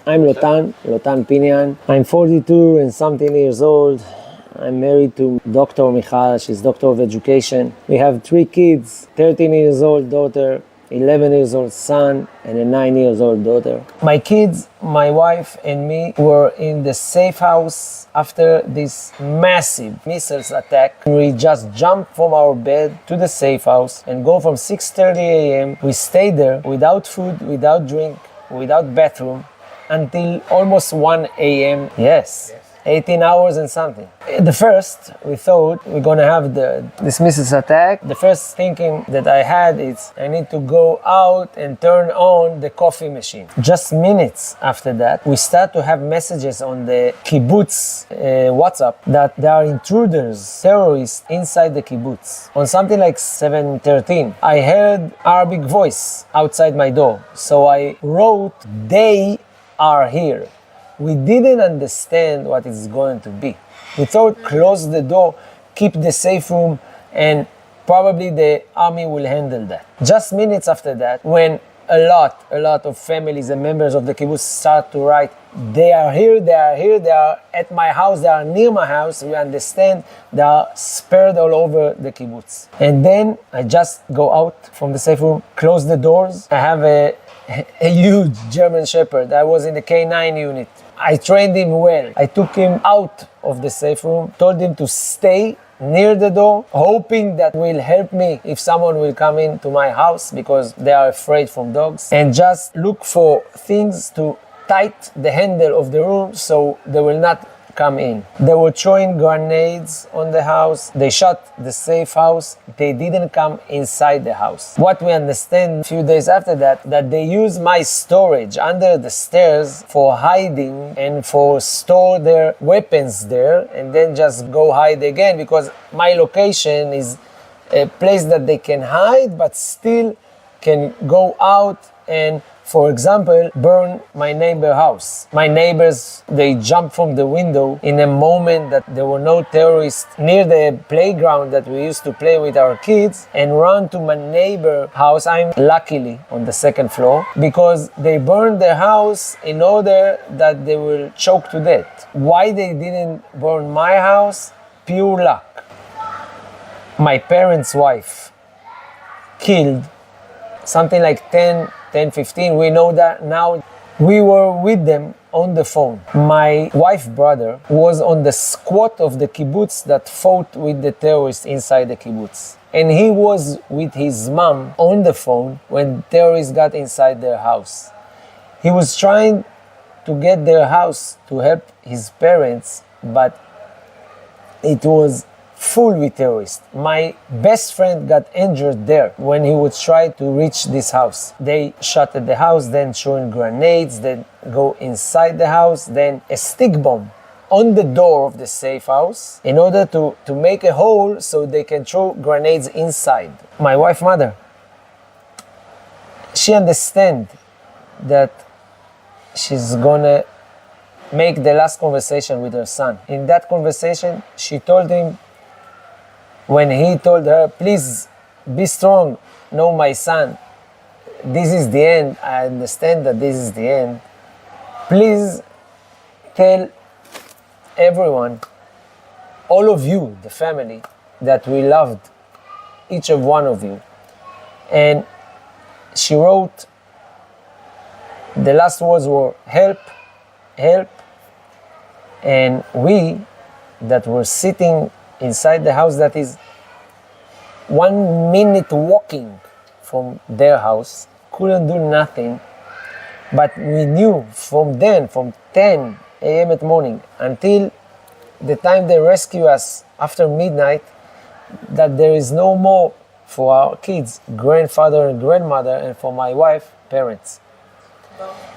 I'm Lotan Pinyan. I'm 42 and something years old. I'm married to Dr. Michal, she's Doctor of Education. We have 3 kids, 13 years old daughter, 11 years old son, and a 9 years old daughter. My kids, my wife and me were in the safe house after this massive missiles attack. We just jumped from our bed to the safe house and go from 6:30 a.m. We stayed there without food, without drink, without bathroom until almost 1 a.m. Yes. 18 hours and something. The first, we thought we're gonna have this missiles attack. The first thinking that I had is I need to go out and turn on the coffee machine. Just minutes after that, we start to have messages on the kibbutz WhatsApp that there are intruders, terrorists inside the kibbutz. On something like 7:13, I heard Arabic voice outside my door. So I wrote, "They are here." We didn't understand what it's going to be. We thought, close the door, keep the safe room, and probably the army will handle that. Just minutes after that, when a lot of families and members of the kibbutz start to write, they are here, they are at my house, they are near my house, we understand, they are spread all over the kibbutz. And then I just go out from the safe room, close the doors. I have a huge German Shepherd. I was in the K9 unit. I trained him well. I took him out of the safe room, told him to stay near the door, hoping that will help me if someone will come into my house because they are afraid from dogs, and just look for things to tight the handle of the room so they will not come in. They were throwing grenades on the house. They shot the safe house. They didn't come inside the house. What we understand a few days after that they used my storage under the stairs for hiding and for store their weapons there and then just go hide again, because my location is a place that they can hide but still can go out and, for example, burn my neighbor's house. My neighbors, they jumped from the window in a moment that there were no terrorists near the playground that we used to play with our kids, and run to my neighbor's house. I'm luckily on the 2nd floor, because they burned their house in order that they will choke to death. Why they didn't burn my house? Pure luck. My parents' wife killed something like 10-15, we know that now. We were with them on the phone. My wife's brother was on the squad of the kibbutz that fought with the terrorists inside the kibbutz. And he was with his mom on the phone when terrorists got inside their house. He was trying to get their house to help his parents, but it was full with terrorists. My best friend got injured there when he would try to reach this house. They shot at the house, then throwing grenades, then go inside the house, then a stick bomb on the door of the safe house in order to make a hole so they can throw grenades inside. My wife's mother, she understands that she's gonna make the last conversation with her son. In that conversation, she told him, when he told her, "Please be strong, no, my son, this is the end. I understand that this is the end. Please tell everyone, all of you, the family, that we loved each of one of you." And she wrote, the last words were, "Help, help." And we that were sitting inside the house that is 1 minute walking from their house, couldn't do nothing. But we knew from then, from 10 a.m. at morning until the time they rescue us after midnight, that there is no more for our kids, grandfather and grandmother, and for my wife, parents.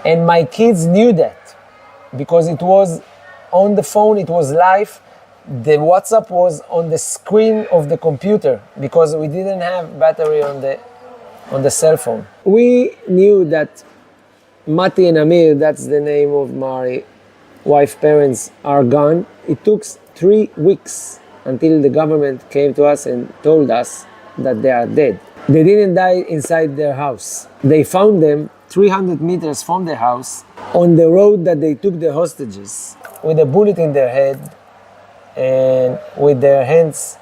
And my kids knew that because it was on the phone, it was live. The WhatsApp was on the screen of the computer because we didn't have battery on the cell phone. We knew that Mati and Amir, that's the name of my wife's parents, are gone. It took 3 weeks until the government came to us and told us that they are dead. They didn't die inside their house. They found them 300 meters from the house on the road that they took the hostages with a bullet in their head and with their hands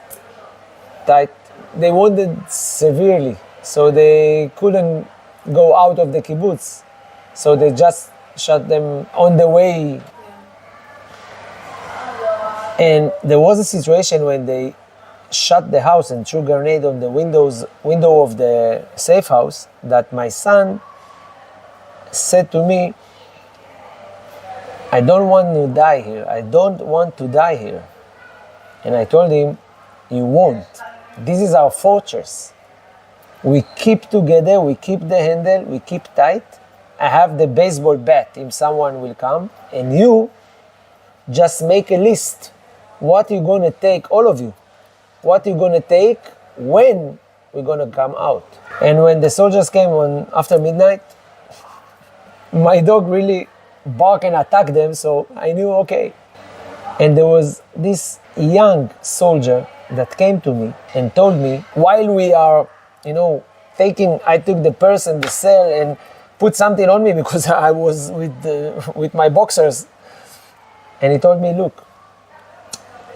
tight. They wounded severely, so they couldn't go out of the kibbutz. So they just shot them on the way. And there was a situation when they shut the house and threw a grenade on the window of the safe house, that my son said to me, I don't want to die here. I don't want to die here. And I told him, you won't. This is our fortress. We keep together, we keep the handle, we keep tight. I have the baseball bat if someone will come. And you just make a list. What you're going to take, all of you. What you're going to take when we're going to come out. And when the soldiers came on after midnight, my dog really barked and attacked them, so I knew, okay. And there was this young soldier that came to me and told me, while we are, I took the purse and the cell and put something on me because I was with my boxers. And he told me, look,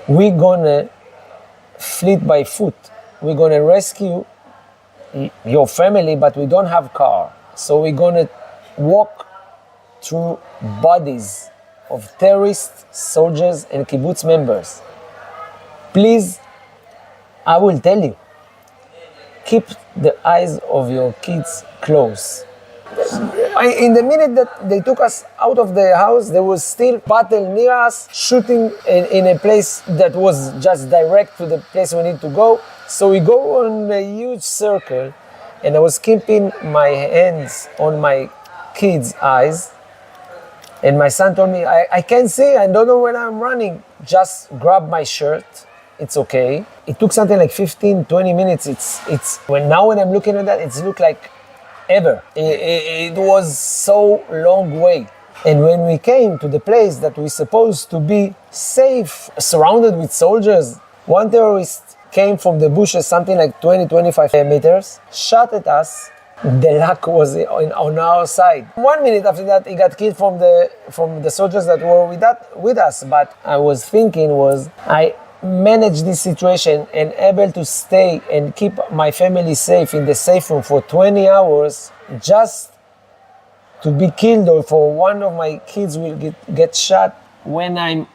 we're gonna flee by foot. We're gonna rescue your family, but we don't have car. So we're gonna walk through bodies of terrorists, soldiers, and kibbutz members. Please, I will tell you, keep the eyes of your kids closed. In the minute that they took us out of the house, there was still battle near us, shooting in a place that was just direct to the place we need to go. So we go on a huge circle, and I was keeping my hands on my kids' eyes. And my son told me, I can't see, I don't know when I'm running. Just grab my shirt, it's okay. It took something like 15, 20 minutes. When I'm looking at that, it looked like ever. It was so long way. And when we came to the place that we're supposed to be safe, surrounded with soldiers, one terrorist came from the bushes, something like 20, 25 meters, shot at us. The luck was on our side. 1 minute after that, he got killed from the soldiers that were with us. But I was thinking I managed this situation and able to stay and keep my family safe in the safe room for 20 hours just to be killed, or for one of my kids will get shot when I'm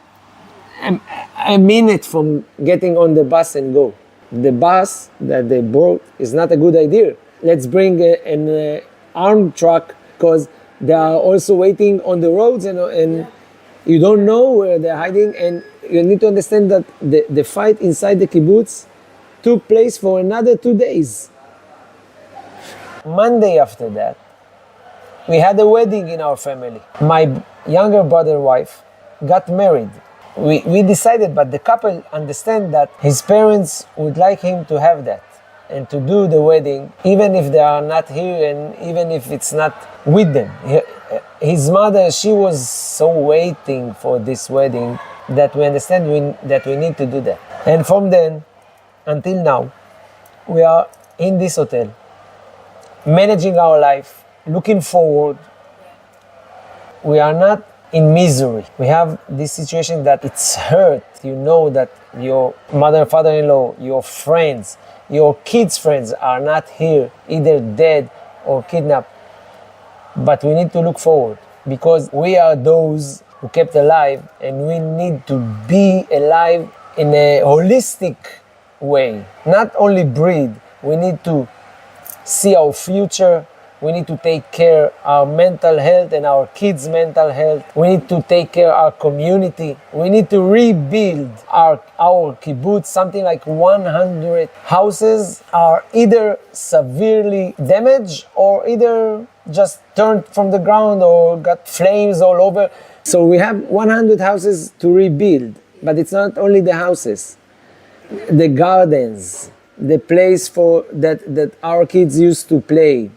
a minute from getting on the bus and go. The bus that they brought is not a good idea. Let's bring an armed truck, because they are also waiting on the roads, and you don't know where they're hiding. And you need to understand that the fight inside the kibbutz took place for another 2 days. Monday after that, we had a wedding in our family. My younger brother's wife got married. We decided, but the couple understand that his parents would like him to have that and to do the wedding, even if they are not here and even if it's not with them. His mother, she was so waiting for this wedding that we understand that we need to do that. And from then until now, we are in this hotel, managing our life, looking forward. We are not in misery. We have this situation that it's hurt. You know that your mother and father-in-law, your friends, your kids' friends are not here, either dead or kidnapped. But we need to look forward, because we are those who kept alive, and we need to be alive in a holistic way. Not only breathe, we need to see our future. We need to take care of our mental health and our kids' mental health. We need to take care of our community. We need to rebuild our kibbutz. Something like 100 houses are either severely damaged or either just turned from the ground or got flames all over. So we have 100 houses to rebuild. But it's not only the houses, the gardens, the place that our kids used to play.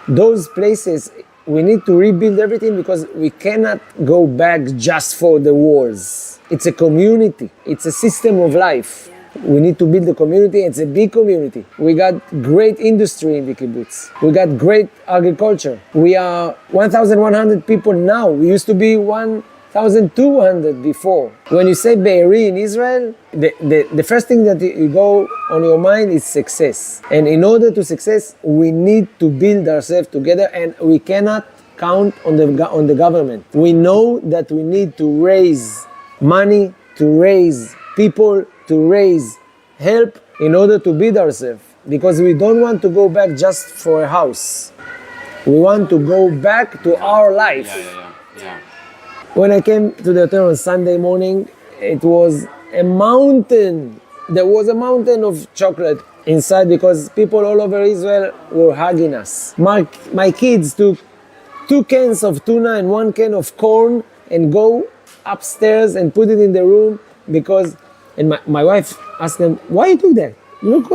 Those places, we need to rebuild everything, because we cannot go back just for the walls. It's a community. It's a system of life. We need to build a community. It's a big community. We got great industry in the kibbutz. We got great agriculture. We are 1,100 people now. We used to be 1,200 before. When you say Be'eri in Israel, the first thing that you go on your mind is success. And in order to success, we need to build ourselves together, and we cannot count on the government. We know that we need to raise money, to raise people, to raise help in order to build ourselves. Because we don't want to go back just for a house. We want to go back to our life. Yeah. When I came to the hotel on Sunday morning, it was a mountain. There was a mountain of chocolate inside because people all over Israel were hugging us. My kids took 2 cans of tuna and 1 can of corn and go upstairs and put it in the room because, and my wife asked them, why you do that? Look,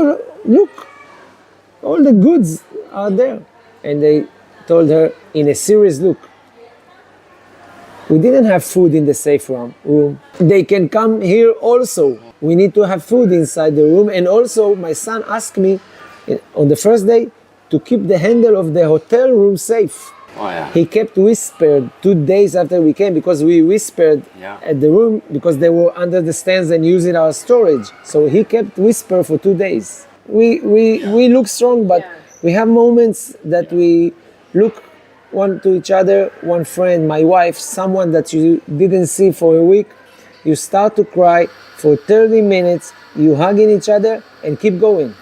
all the goods are there. And they told her in a serious look, we didn't have food in the safe room. They can come here also. We need to have food inside the room. And also my son asked me on the first day to keep the handle of the hotel room safe. Oh, yeah. He kept whispered 2 days after we came because we whispered at the room because they were under the stands and using our storage. So he kept whisper for 2 days. We look strong, but we have moments that we look one to each other, one friend, my wife, someone that you didn't see for a week. You start to cry for 30 minutes, you hugging each other and keep going.